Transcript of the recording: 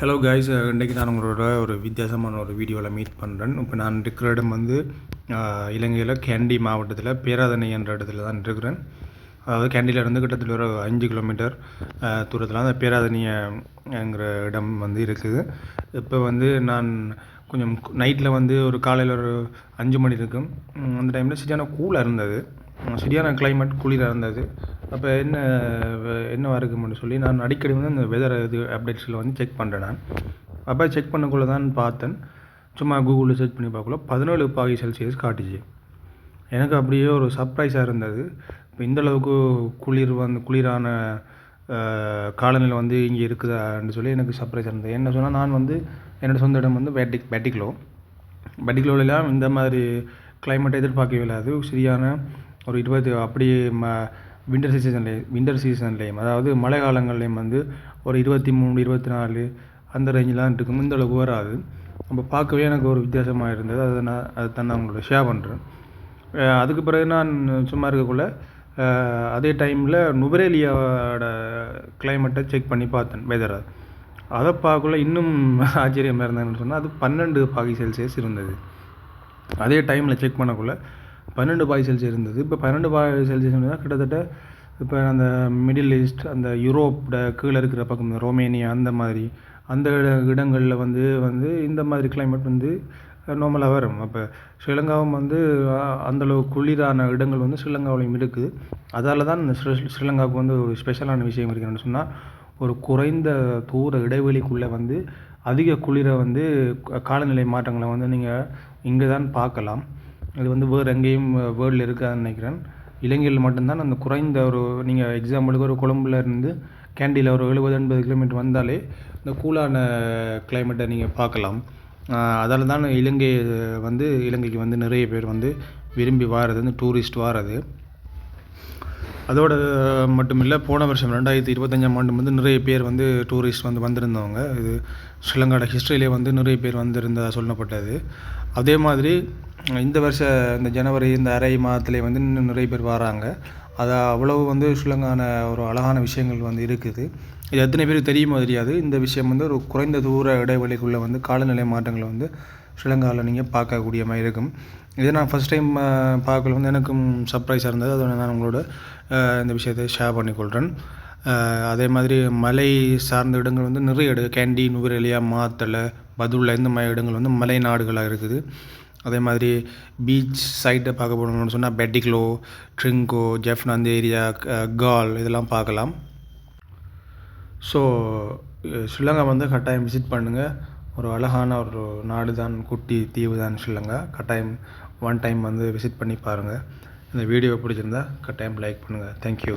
Hello guys, இன்றைக்கி நான் உங்களோட ஒரு வித்தியாசமான ஒரு வீடியோவில் மீட் பண்ணுறேன். இப்போ நான் இருக்கிற இடம் வந்து இலங்கையில் கேண்டி மாவட்டத்தில் பேராதனை என்ற இடத்துல தான் இருக்கிறேன். அதாவது கேண்டியிலேருந்து கிட்டத்தட்ட ஒரு 5 கிலோமீட்டர் தூரத்தில் அந்த பேராதனியங்கிற இடம் வந்து இருக்குது. இப்போ வந்து நான் கொஞ்சம் நைட்டில் வந்து ஒரு காலையில் ஒரு 5 மணி இருக்கும். அந்த டைமில் சரியான கூலாக இருந்தது, சரியான கிளைமேட் குளிராக இருந்தது. அப்போ என்னவாக இருக்கும்னு சொல்லி நான் அடிக்கடி வந்து அந்த வெதர் அப்டேட்ஸில் வந்து செக் பண்ணுறேன். நான் அப்போ செக் பண்ணக்குள்ளே தான் பார்த்தேன், சும்மா கூகுளில் சர்ச் பண்ணி பார்க்கல 17°C காட்டுச்சு. எனக்கு அப்படியே ஒரு சர்ப்ரைஸாக இருந்தது. இப்போ இந்தளவுக்கு குளிரான காலநிலை வந்து இங்கே இருக்குதான்னு சொல்லி எனக்கு சர்ப்ரைஸாக இருந்தது. என்ன சொன்னால், நான் வந்து என்னோடய சொந்த இடம் வந்து பேட்டிக்லோலாம் இந்த மாதிரி கிளைமேட்டை எதிர்பார்க்கவே இல்லாது. சரியான ஒரு 20 அப்படியே வின்டர் சீசன்லேயும் அதாவது மழை காலங்கள்லேயும் வந்து ஒரு 23, 24 அந்த ரேஞ்செலாம் இருக்கும். இந்த அளவுக்கு வராது. நம்ம பார்க்கவே எனக்கு ஒரு வித்தியாசமாக இருந்தது. அதை தான் நான் உங்களோட ஷேர் பண்ணுறேன். அதுக்கு பிறகு நான் சும்மா இருக்கக்குள்ள அதே டைமில் நுவரேலியாவோட கிளைமேட்டை செக் பண்ணி பார்த்தேன், வெதரை. அதை பார்க்கக்குள்ள இன்னும் ஆச்சரியமாக இருந்ததுன்னு சொன்னால், அது 12°C இருந்தது. அதே டைமில் செக் பண்ணக்குள்ள 12°C இருந்தது. இப்போ 12°C கிட்டத்தட்ட இப்போ அந்த மிடில் ஈஸ்ட், அந்த யூரோப்போட கீழே இருக்கிற பக்கம் ரோமேனியா அந்த இடங்களில் வந்து இந்த மாதிரி கிளைமேட் வந்து நார்மலாக வரும். அப்போ ஸ்ரீலங்காவும் வந்து அந்தளவு குளிரான இடங்கள் வந்து ஸ்ரீலங்காவிலையும் இருக்குது. அதால் தான் இந்த ஸ்ரீலங்காவுக்கு வந்து ஒரு ஸ்பெஷலான விஷயம் இருக்குன்னு சொன்னால், ஒரு குறைந்த தூர இடைவெளிக்குள்ளே வந்து அதிக குளிரை வந்து காலநிலை மாற்றங்களை வந்து நீங்கள் இங்கே தான் பார்க்கலாம். இது வந்து வேறு எங்கேயும் வேர்ல்டில் இருக்காதுன்னு நினைக்கிறேன். இலங்கையில் மட்டும்தான் அந்த குறைந்த நீங்கள் எக்ஸாம்பிளுக்கு ஒரு கொழும்புல இருந்து கேண்டியில் ஒரு 70-80 கிலோமீட்டர் வந்தாலே இந்த கூலான கிளைமேட்டை நீங்கள் பார்க்கலாம். அதால் தான் இலங்கைக்கு வந்து நிறைய பேர் வந்து விரும்பி வாரது, இந்த டூரிஸ்ட் வாரது. அதோடு மட்டும் இல்லை, போன வருஷம் 2025ஆம் ஆண்டு வந்து நிறைய பேர் வந்து டூரிஸ்ட் வந்து வந்திருந்தவங்க. இது ஸ்ரீலங்காவோட ஹிஸ்ட்ரியிலே வந்து நிறைய பேர் வந்திருந்ததாக சொல்லப்பட்டது. அதே மாதிரி இந்த வருஷம் இந்த ஜனவரி இந்த அரை மாதத்துலேயே வந்து இன்னும் நிறைய பேர் வராங்க. அது அவ்வளவு வந்து ஸ்ரீலங்கான ஒரு அழகான விஷயங்கள் வந்து இருக்குது. இது எத்தனை பேருக்கு தெரியுமோ தெரியாது. இந்த விஷயம் வந்து ஒரு குறைந்த தூர இடைவெளிக்குள்ளே வந்து காலநிலை மாற்றங்களை வந்து ஸ்ரீலங்காவில் நீங்கள் பார்க்கக்கூடிய மாதிரி இருக்கும். இதை நான் ஃபஸ்ட் டைம் பார்க்கல வந்து எனக்கும் சர்ப்ரைஸாக இருந்தது. அதோட நான் உங்களோட இந்த விஷயத்தை ஷேர் பண்ணிக்கொள்கிறேன். அதே மாதிரி மலை சார்ந்த இடங்கள் வந்து நிறைய கேண்டி, நுவரெலியா, மாத்தளை, பதுளை இந்த மாதிரி இடங்கள் வந்து மலை நாடுகளாக இருக்குது. அதே மாதிரி பீச் சைட்டை பார்க்க போகணும்னு சொன்னால் பேட்டிக்லோ, ட்ரிங்கோ, ஜெஃப்னா அந்த ஏரியா, கால் இதெல்லாம் பார்க்கலாம். ஸோ ஸ்ரீலங்கா வந்து கட்டாயம் விசிட் பண்ணுங்கள். ஒரு அழகான ஒரு நாடு தான், குட்டி தீவு தான் ஸ்ரீலங்கா. கட்டாயம் ஒன் டைம் வந்து விசிட் பண்ணி பாருங்கள். இந்த வீடியோ பிடிச்சிருந்தா கட்டாயம் லைக் பண்ணுங்கள். தேங்க்யூ.